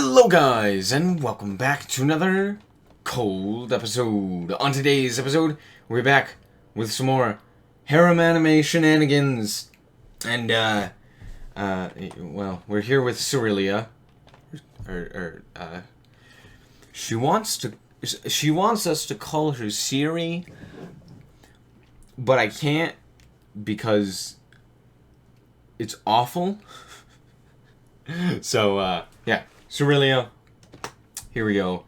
Hello guys, and welcome back to another cold episode. On today's episode, we're back with some more Harem anime shenanigans. And, well, we're here with Cirillia. She wants us to call her Siri, but I can't because it's awful. So, yeah. Cirillia, here we go.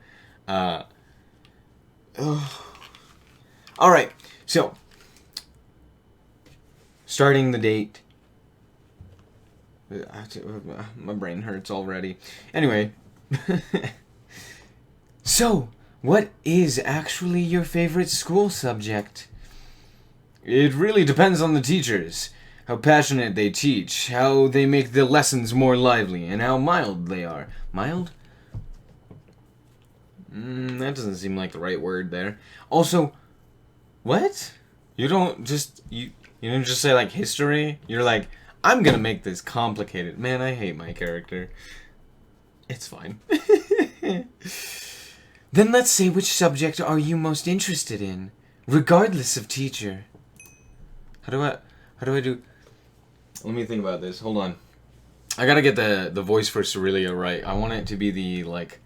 Alright, so, starting the date. My brain hurts already. Anyway. So, what is actually your favorite school subject? It really depends on the teachers. How passionate they teach, how they make the lessons more lively, and how mild they are. Mild? That doesn't seem like the right word there. Also, what? You don't just, you didn't just say like history? You're like, I'm gonna make this complicated. Man, I hate my character. It's fine. Then let's say which subject are you most interested in, regardless of teacher. How do I do? Let me think about this. Hold on. I gotta get the voice for Cirillia right. I want it to be the, like,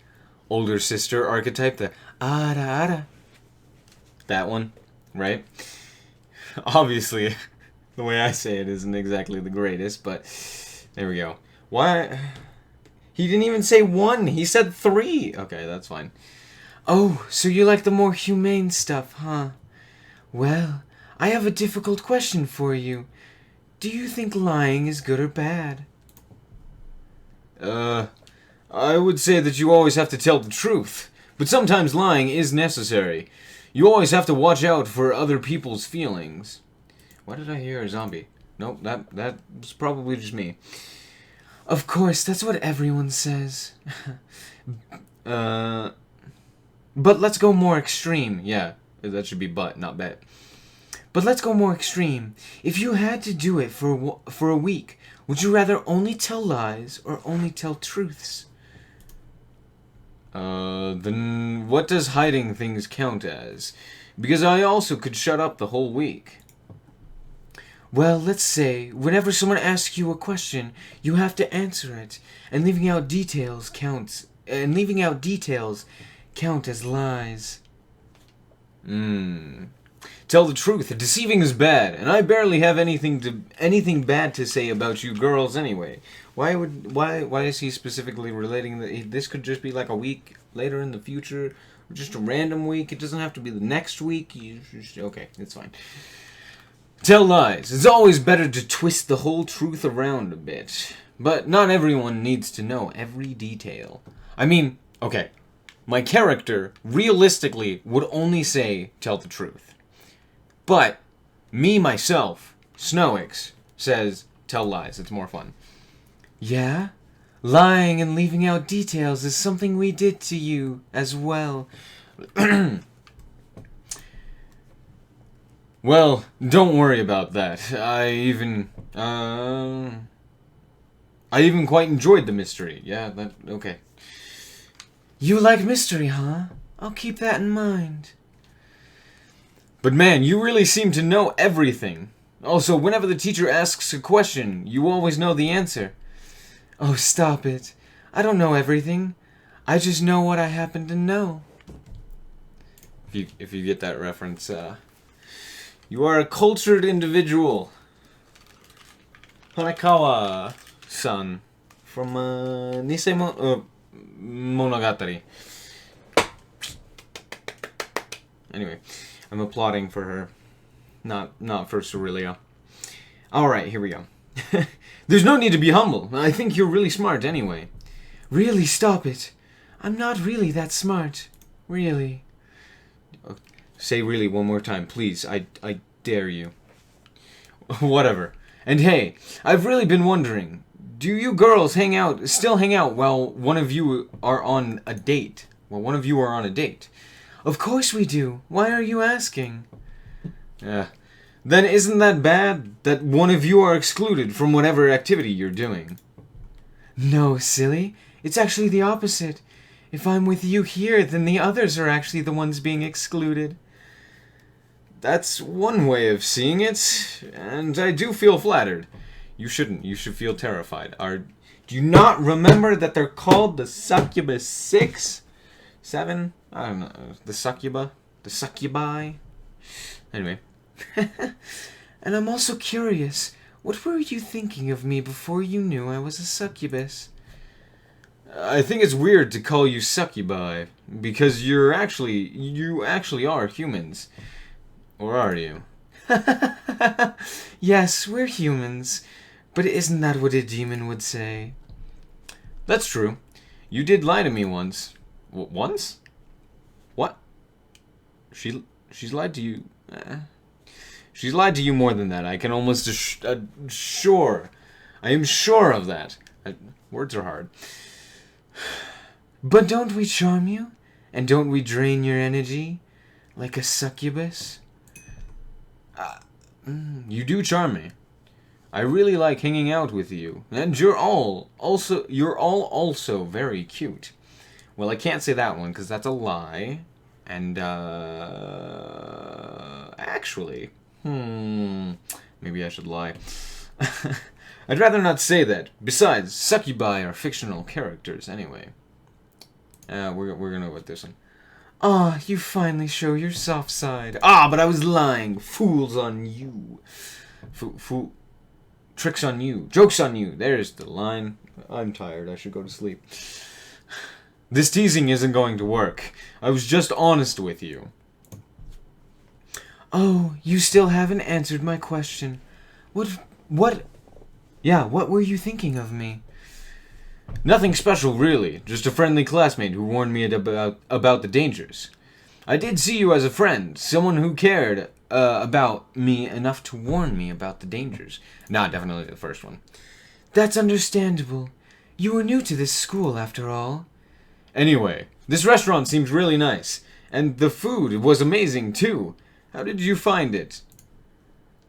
older sister archetype. The ara ara. That one. Right? Obviously, the way I say it isn't exactly the greatest, but there we go. Why? He didn't even say one. He said 3. Okay, that's fine. Oh, so you like the more humane stuff, huh? Well, I have a difficult question for you. Do you think lying is good or bad? I would say that you always have to tell the truth, but sometimes lying is necessary. You always have to watch out for other people's feelings. Why did I hear a zombie? Nope, that was probably just me. Of course, that's what everyone says. But let's go more extreme. Yeah, that should be but, not bet. But let's go more extreme. If you had to do it for a week, would you rather only tell lies or only tell truths? Then what does hiding things count as? Because I also could shut up the whole week. Well, let's say, whenever someone asks you a question, you have to answer it, and leaving out details count as lies. Tell the truth. Deceiving is bad, and I barely have anything bad to say about you girls anyway. Why is he specifically relating that this could just be like a week later in the future, or just a random week? It doesn't have to be the next week. Okay, it's fine. Tell lies. It's always better to twist the whole truth around a bit. But not everyone needs to know every detail. I mean, okay, my character realistically would only say tell the truth. But, me, myself, SnowiKs, says, tell lies, it's more fun. Yeah? Lying and leaving out details is something we did to you, as well. Well, don't worry about that. I even quite enjoyed the mystery. Yeah, okay. You like mystery, huh? I'll keep that in mind. But man, you really seem to know everything. Also, whenever the teacher asks a question, you always know the answer. Oh, stop it. I don't know everything. I just know what I happen to know. If you get that reference, you are a cultured individual. Hanakawa-san from Nisei Monogatari. Anyway. I'm applauding for her, not for Cirillia. Alright, here we go. There's no need to be humble. I think you're really smart anyway. Really, stop it. I'm not really that smart. Really. Say really one more time, please. I dare you. Whatever. And hey, I've really been wondering, do you girls still hang out while one of you are on a date? Of course we do. Why are you asking? Then isn't that bad that one of you are excluded from whatever activity you're doing? No, silly. It's actually the opposite. If I'm with you here, then the others are actually the ones being excluded. That's one way of seeing it, and I do feel flattered. You shouldn't. You should feel terrified. Do you not remember that they're called the Succubus 6? 7? I don't know. The Succuba? The Succubi? Anyway. And I'm also curious, what were you thinking of me before you knew I was a succubus? I think it's weird to call you succubi, because you actually are humans. Or are you? Yes, we're humans. But isn't that what a demon would say? That's true. You did lie to me once. Once? What? She's lied to you. She's lied to you more than that. I can almost sure. I am sure of that. Words are hard. But don't we charm you? And don't we drain your energy? Like a succubus? You do charm me. I really like hanging out with you. And you're all also very cute. Well, I can't say that one because that's a lie. And actually, maybe I should lie. I'd rather not say that. Besides, succubi are fictional characters anyway. We're gonna go with this one. Ah, you finally show your soft side. Ah, but I was lying. Fools on you. Tricks on you. Jokes on you. There's the line. I'm tired. I should go to sleep. This teasing isn't going to work. I was just honest with you. Oh, you still haven't answered my question. What? Yeah, what were you thinking of me? Nothing special, really. Just a friendly classmate who warned me about the dangers. I did see you as a friend, someone who cared about me enough to warn me about the dangers. Nah, definitely the first one. That's understandable. You were new to this school, after all. Anyway, this restaurant seems really nice, and the food was amazing, too. How did you find it?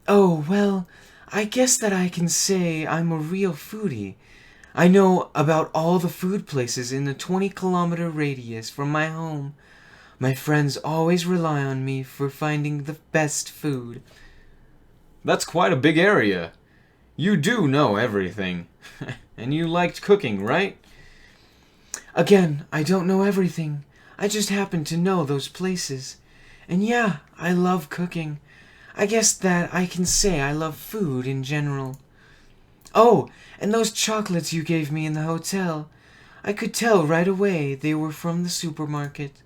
Oh, well, I guess that I can say I'm a real foodie. I know about all the food places in a 20-kilometer radius from my home. My friends always rely on me for finding the best food. That's quite a big area. You do know everything. And you liked cooking, right? Again, I don't know everything. I just happen to know those places. And yeah, I love cooking. I guess that I can say I love food in general. Oh, and those chocolates you gave me in the hotel. I could tell right away they were from the supermarket.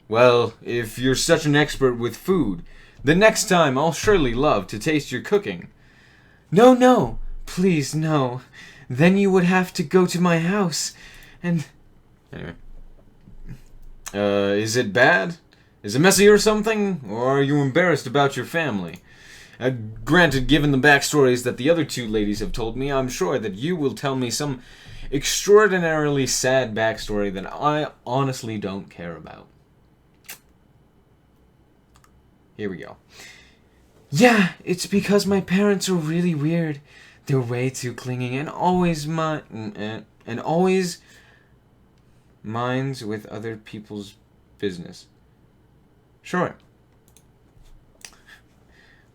Well, if you're such an expert with food, the next time I'll surely love to taste your cooking. No, please no. Then you would have to go to my house, and... Anyway. Is it bad? Is it messy or something? Or are you embarrassed about your family? Granted, given the backstories that the other two ladies have told me, I'm sure that you will tell me some extraordinarily sad backstory that I honestly don't care about. Here we go. Yeah, it's because my parents are really weird. They're way too clingy and always minds with other people's business. Sure.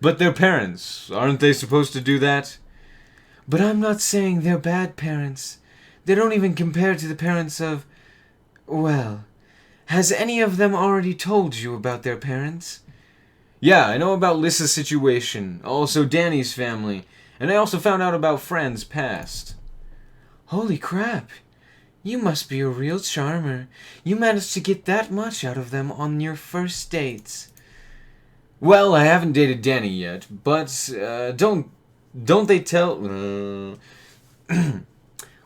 But they're parents. Aren't they supposed to do that? But I'm not saying they're bad parents. They don't even compare to the parents of... Well, has any of them already told you about their parents? Yeah, I know about Lissa's situation, also Danny's family, and I also found out about Fran's past. Holy crap. You must be a real charmer. You managed to get that much out of them on your first dates. Well, I haven't dated Danny yet, but don't they tell...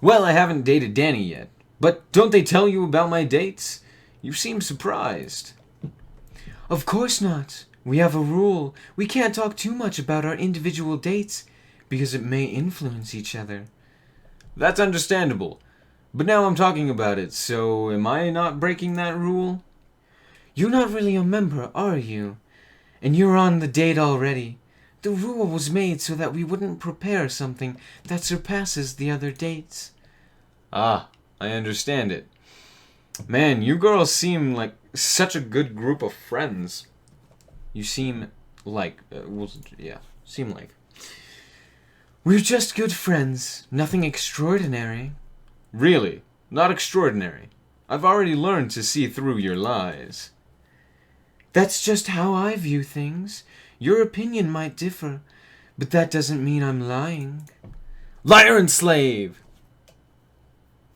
Well, I haven't dated Danny yet, but don't they tell you about my dates? You seem surprised. Of course not. We have a rule. We can't talk too much about our individual dates, because it may influence each other. That's understandable. But now I'm talking about it, so am I not breaking that rule? You're not really a member, are you? And you're on the date already. The rule was made so that we wouldn't prepare something that surpasses the other dates. Ah, I understand it. Man, you girls seem like such a good group of friends. You seem like... seem like. We're just good friends. Nothing extraordinary. Really? Not extraordinary? I've already learned to see through your lies. That's just how I view things. Your opinion might differ, but that doesn't mean I'm lying. Liar and slave!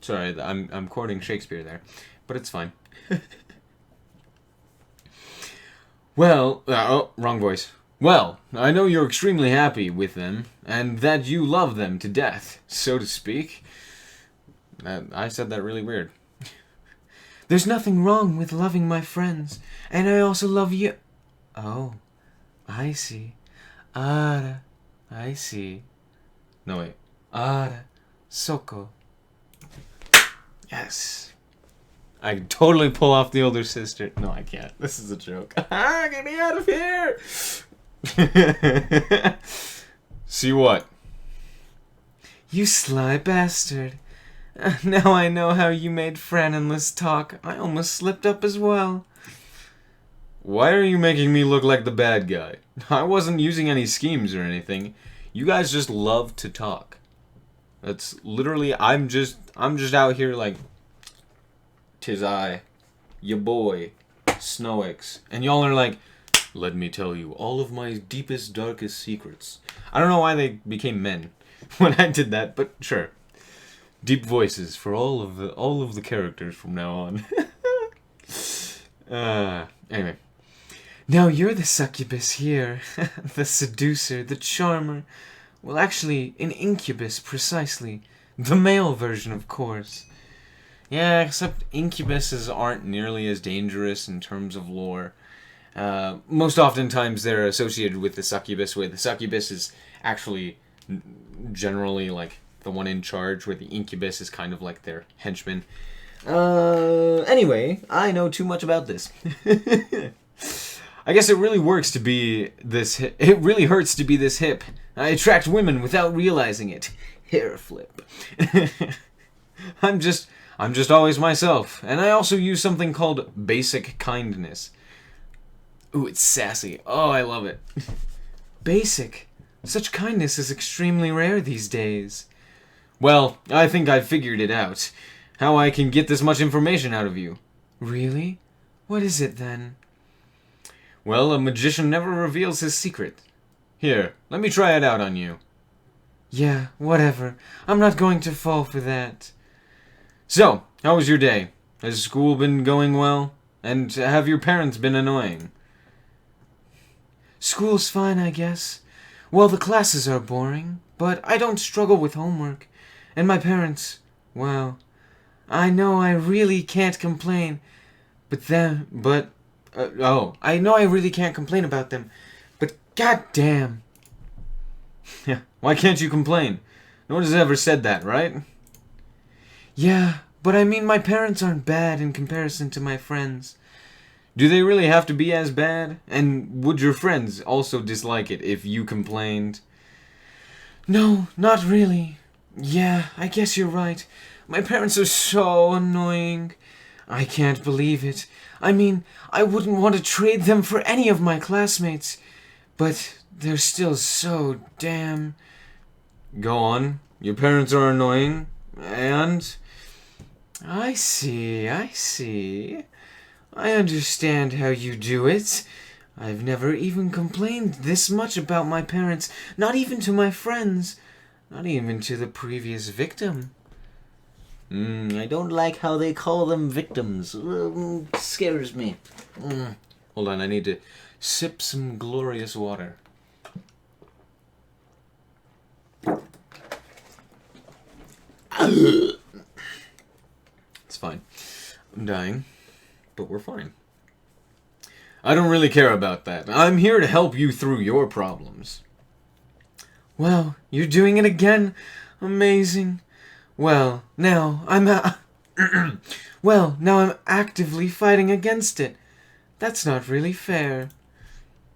Sorry, I'm quoting Shakespeare there, but it's fine. Well, wrong voice. Well, I know you're extremely happy with them, and that you love them to death, so to speak. I said that really weird. There's nothing wrong with loving my friends, and I also love you. Oh, I see. Ara, I see. No, wait. Ara, soko. Yes. I can totally pull off the older sister. No, I can't. This is a joke. Get me out of here! See what? You sly bastard. Now I know how you made Fran and Liz talk. I almost slipped up as well. Why are you making me look like the bad guy? I wasn't using any schemes or anything. You guys just love to talk. That's literally, I'm just out here like, 'tis I, ya boy, SnowiKs. And y'all are like, let me tell you all of my deepest, darkest secrets. I don't know why they became men when I did that, but sure. Deep voices for all of the characters from now on. Anyway. Now you're the succubus here. The seducer, the charmer. Well, actually, an incubus, precisely. The male version, of course. Yeah, except incubuses aren't nearly as dangerous in terms of lore. Most oftentimes they're associated with the succubus, where the succubus is actually generally like the one in charge, where the incubus is kind of like their henchman. Anyway, I know too much about this. I guess it really works to be this it really hurts to be this hip. I attract women without realizing it. Hair flip. I'm just always myself, and I also use something called basic kindness. Ooh, it's sassy. Oh, I love it. Basic. Such kindness is extremely rare these days. Well, I think I've figured it out. How I can get this much information out of you. Really? What is it then? Well, a magician never reveals his secret. Here, let me try it out on you. Yeah, whatever. I'm not going to fall for that. So, how was your day? Has school been going well? And have your parents been annoying? School's fine, I guess. Well, the classes are boring, but I don't struggle with homework. And my parents, well, I know I really can't complain. I know I really can't complain about them. But goddamn. Yeah, why can't you complain? No one has ever said that, right? Yeah, but I mean my parents aren't bad in comparison to my friends. Do they really have to be as bad? And would your friends also dislike it if you complained? No, not really. Yeah, I guess you're right. My parents are so annoying. I can't believe it. I mean, I wouldn't want to trade them for any of my classmates. But they're still so damn... Go on. Your parents are annoying. And... I see. I understand how you do it. I've never even complained this much about my parents, not even to my friends, not even to the previous victim. I don't like how they call them victims. Scares me. Hold on, I need to sip some glorious water. It's fine. I'm dying. But we're fine. I don't really care about that. I'm here to help you through your problems. Well, you're doing it again. Amazing. Well, now I'm actively fighting against it. That's not really fair.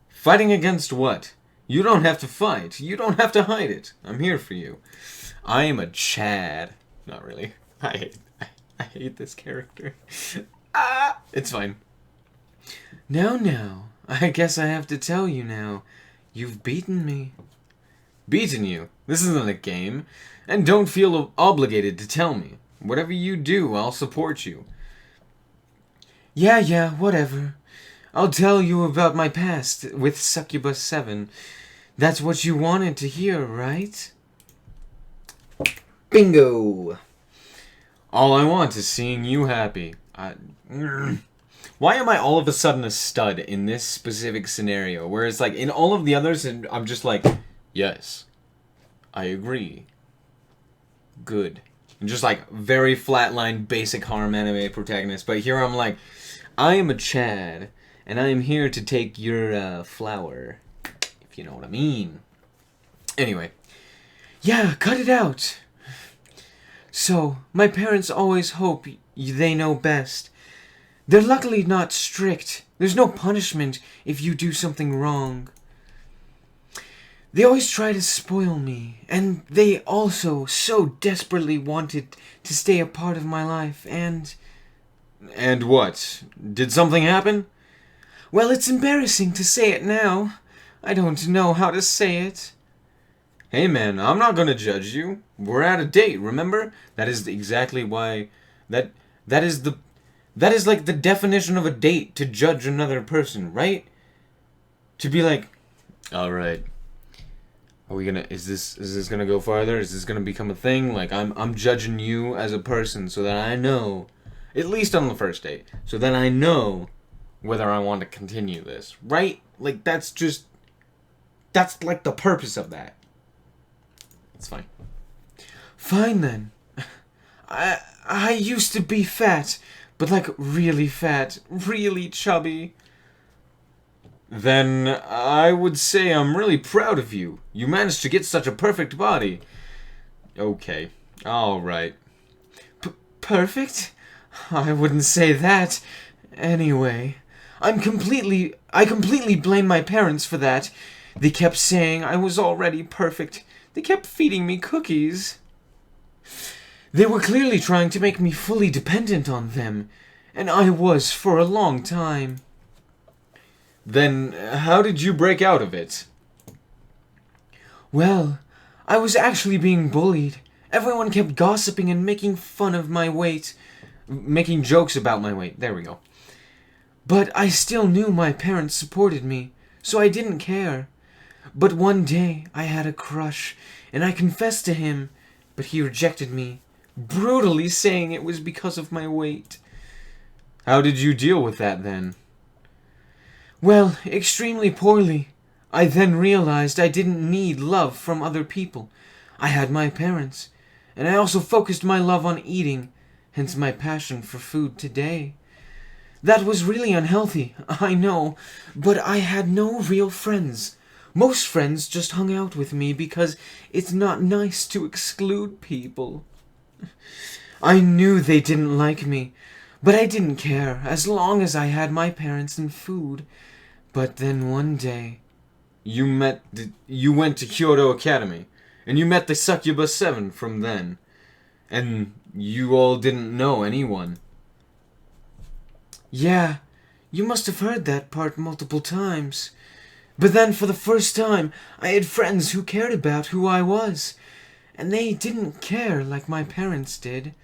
Fighting against what? You don't have to fight. You don't have to hide it. I'm here for you. I am a Chad. Not really. I hate this character. Ah! It's fine. Now, I guess I have to tell you now. You've beaten me. Beaten you? This isn't a game. And don't feel obligated to tell me. Whatever you do, I'll support you. Yeah, whatever. I'll tell you about my past with Succubus 7. That's what you wanted to hear, right? Bingo! All I want is seeing you happy. Why am I all of a sudden a stud in this specific scenario? Whereas, like, in all of the others, I'm just like, yes, I agree. Good. And just, like, very flatline, basic harem anime protagonist. But here I'm like, I am a Chad, and I am here to take your, flower. If you know what I mean. Anyway. Yeah, cut it out. So, my parents always hope they know best. They're luckily not strict. There's no punishment if you do something wrong. They always try to spoil me, and they also so desperately wanted to stay a part of my life, and... And what? Did something happen? Well, it's embarrassing to say it now. I don't know how to say it. Hey man, I'm not gonna judge you. We're at a date, remember? That is exactly why... That is like the definition of a date, to judge another person, right? To be like, alright, are we gonna, is this gonna go farther? Is this gonna become a thing? Like, I'm judging you as a person so that I know, at least on the first date, so that I know whether I want to continue this, right? Like, that's like the purpose of that. It's fine. Fine then. I used to be fat, but like really fat, really chubby. Then I would say I'm really proud of you. You managed to get such a perfect body. Okay, alright. Perfect? I wouldn't say that. Anyway, I completely blame my parents for that. They kept saying I was already perfect. They kept feeding me cookies. They were clearly trying to make me fully dependent on them, and I was for a long time. Then, how did you break out of it? Well, I was actually being bullied. Everyone kept gossiping and making fun of my weight. Making jokes about my weight. There we go. But I still knew my parents supported me, so I didn't care. But one day, I had a crush, and I confessed to him, but he rejected me, brutally saying it was because of my weight. How did you deal with that then? Well, extremely poorly. I then realized I didn't need love from other people. I had my parents, and I also focused my love on eating, hence my passion for food today. That was really unhealthy, I know, but I had no real friends. Most friends just hung out with me because it's not nice to exclude people. I knew they didn't like me, but I didn't care as long as I had my parents and food. But then one day, you went to Kyoto Academy, and you met the Succubus 7 from then, and you all didn't know anyone. Yeah, you must have heard that part multiple times. But then for the first time, I had friends who cared about who I was. And they didn't care like my parents did.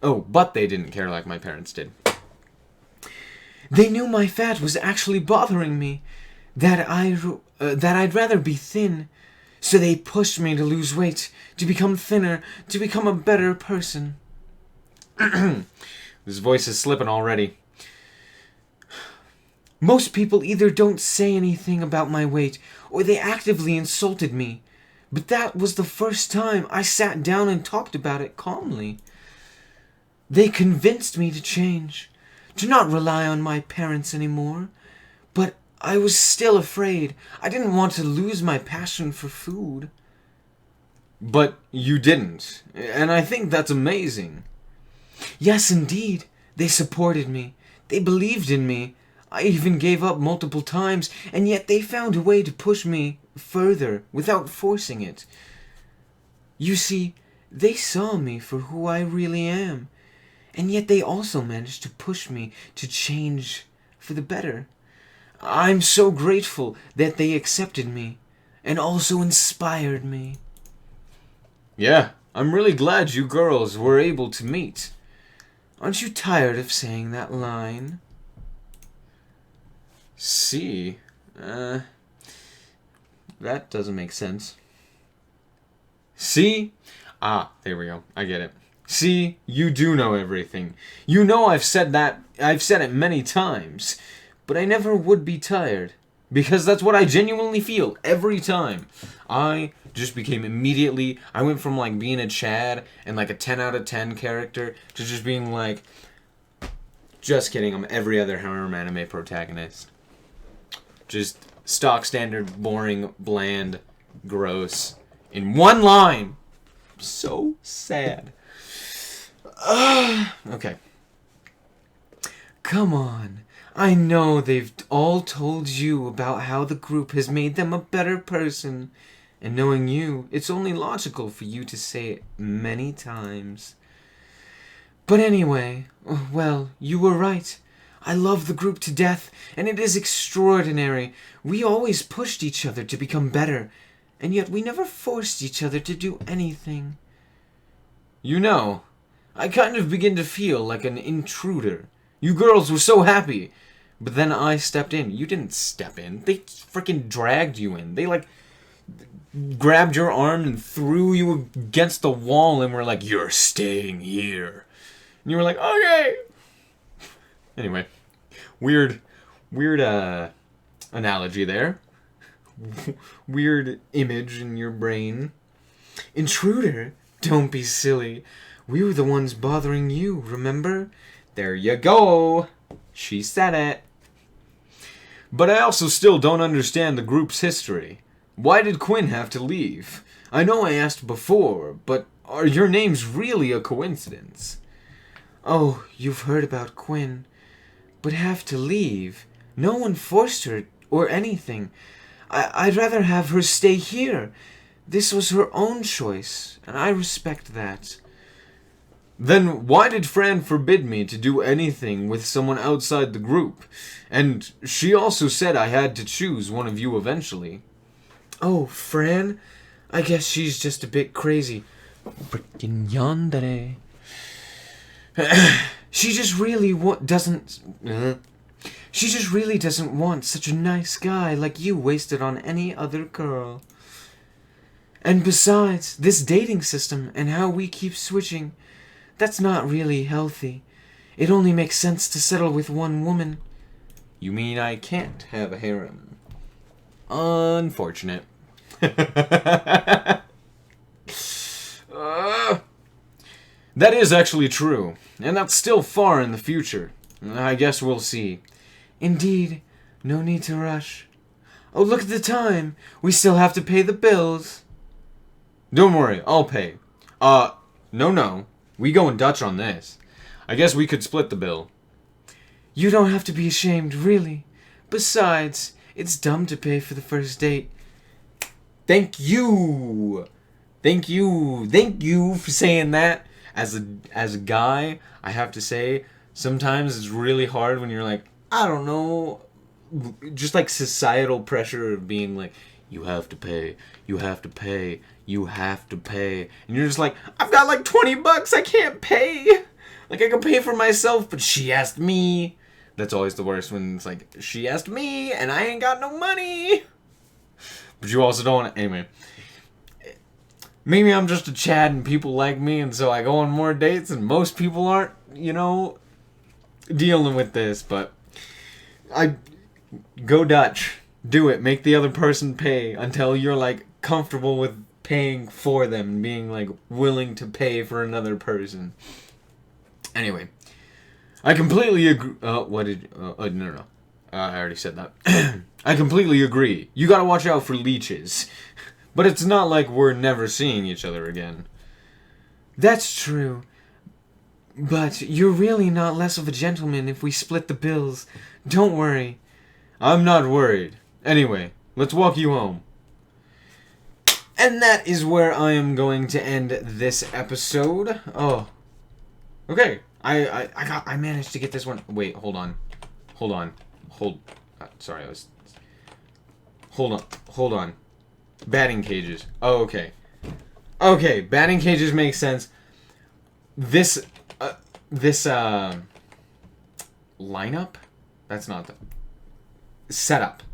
Oh, but they didn't care like my parents did. They knew my fat was actually bothering me. That I'd rather be thin. So they pushed me to lose weight, to become thinner, to become a better person. This voice is slipping already. Most people either don't say anything about my weight, or they actively insulted me. But that was the first time I sat down and talked about it calmly. They convinced me to change, to not rely on my parents anymore. But I was still afraid. I didn't want to lose my passion for food. But you didn't, and I think that's amazing. Yes, indeed. They supported me. They believed in me. I even gave up multiple times, and yet they found a way to push me further without forcing it. You see, they saw me for who I really am, And yet they also managed to push me to change for the better. I'm so grateful that they accepted me and also inspired me. Yeah, I'm really glad you girls were able to meet. Aren't you tired of saying that line? See, that doesn't make sense. See? Ah, there we go. I get it. See, you do know everything. You know I've said it many times, but I never would be tired. Because that's what I genuinely feel every time. I just became immediately, I went from like being a Chad and like a 10 out of 10 character to just being like, just kidding, I'm every other harem anime protagonist. Just stock standard, boring, bland, gross. In one line. So sad. Okay. Come on. I know they've all told you about how the group has made them a better person. And knowing you, it's only logical for you to say it many times. But anyway, well, you were right. I love the group to death, and it is extraordinary. We always pushed each other to become better, and yet we never forced each other to do anything. You know, I kind of begin to feel like an intruder. You girls were so happy. But then I stepped in. You didn't step in. They freaking dragged you in. They, like, grabbed your arm and threw you against the wall and were like, you're staying here. And you were like, okay. Anyway, weird analogy there. Weird image in your brain. Intruder? Don't be silly. We were the ones bothering you, remember? There you go. She said it. But I also still don't understand the group's history. Why did Quinn have to leave? I know I asked before, but are your names really a coincidence? Oh, you've heard about Quinn. But have to leave? No one forced her or anything. I'd rather have her stay here. This was her own choice, and I respect that. Then why did Fran forbid me to do anything with someone outside the group? And she also said I had to choose one of you eventually. Oh, Fran? I guess she's just a bit crazy. Frickin' yandere. She just really doesn't want such a nice guy like you wasted on any other girl. And besides, this dating system and how we keep switching, that's not really healthy. It only makes sense to settle with one woman. You mean I can't have a harem? Unfortunate. That is actually true, and that's still far in the future. I guess we'll see. Indeed, no need to rush. Oh, look at the time. We still have to pay the bills. Don't worry, I'll pay. No. We going Dutch on this. I guess we could split the bill. You don't have to be ashamed, really. Besides, it's dumb to pay for the first date. Thank you for saying that. As a guy, I have to say, sometimes it's really hard when you're like, I don't know, just like societal pressure of being like, you have to pay, you have to pay, you have to pay. And you're just like, I've got like $20, I can't pay. Like, I can pay for myself, but she asked me. That's always the worst when it's like, she asked me, and I ain't got no money. But you also don't want to, anyway. Maybe I'm just a Chad and people like me, and so I go on more dates, and most people aren't, dealing with this, but I go Dutch. Do it. Make the other person pay until you're, like, comfortable with paying for them and being, like, willing to pay for another person. Anyway. I completely agree. No. I already said that. I completely agree. You gotta watch out for leeches. But it's not like we're never seeing each other again. That's true. But you're really not less of a gentleman if we split the bills. Don't worry. I'm not worried. Anyway, let's walk you home. And that is where I am going to end this episode. Oh. Okay. I managed to get this one. Wait, hold on. Sorry, I was... Hold on. Batting cages. Oh, okay. Okay, batting cages make sense. This lineup? That's not the... Setup.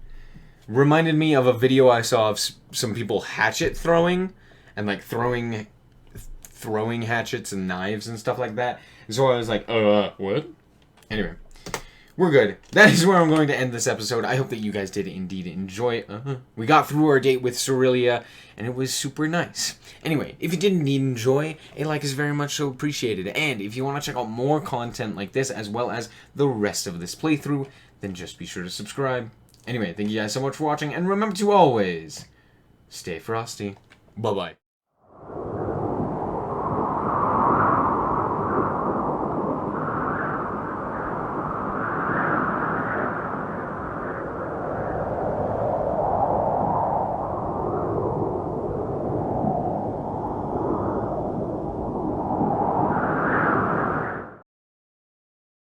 Reminded me of a video I saw of some people hatchet throwing. And, like, throwing hatchets and knives and stuff like that. So I was like, what? Anyway. We're good. That is where I'm going to end this episode. I hope that you guys did indeed enjoy it. We got through our date with Cirillia, and it was super nice. Anyway, if you did indeed enjoy, a like is very much so appreciated. And if you want to check out more content like this, as well as the rest of this playthrough, then just be sure to subscribe. Anyway, thank you guys so much for watching, and remember to always stay frosty. Bye-bye.